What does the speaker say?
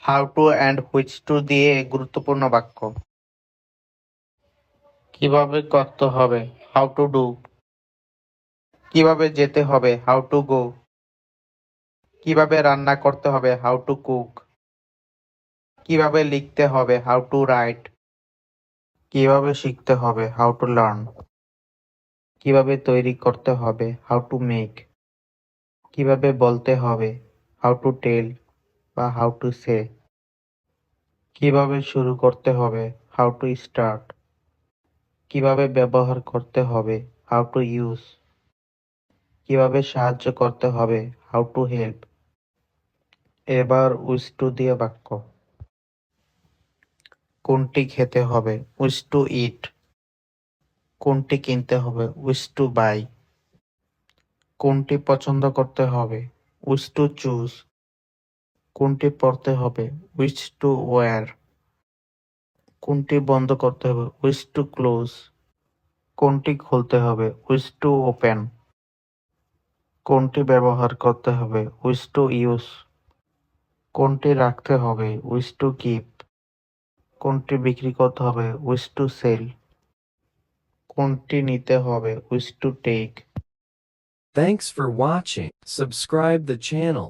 How to and which to দিয়ে গুরুত্বপূর্ণ বাক্য। কিভাবে করতে হবে, হাউ টু ডু। কিভাবে যেতে হবে, হাউ টু গো। কিভাবে রান্না করতে হবে, হাউ টু কুক। কিভাবে লিখতে হবে, হাউ টু রাইট। কিভাবে শিখতে হবে, হাউ টু লার্ন। কিভাবে তৈরি করতে হবে, হাউ টু মেক। কিভাবে বলতে হবে, হাউ টু টেল বা হাউ টু সে। কিভাবে শুরু করতে হবে, হাউ টু স্টার্ট। কিভাবে ব্যবহার করতে হবে, হাউ টু ইউজ। কিভাবে সাহায্য করতে হবে, হাউ টু হেল্প। এবার উইশ টু দিয়ে বাক্য। কোনটি খেতে হবে, উইশ টু ইট। কোনটি কিনতে হবে, উইশ টু বাই। কোনটি পছন্দ করতে হবে, উইশ টু চুজ। কোনটি পড়তে হবে, উইশ টু ওয়্যার। কোনটি বন্ধ করতে হবে, উইশ টু ক্লোজ। কোনটি খুলতে হবে, উইশ টু ওপেন। কোনটি ব্যবহার করতে হবে, উইশ টু ইউজ। কোনটি রাখতে হবে, উইশ টু কিপ। কোনটি বিক্রি করতে হবে, উইশ টু সেল। কোনটি নিতে হবে, wish to take. Thanks for watching. Subscribe the channel.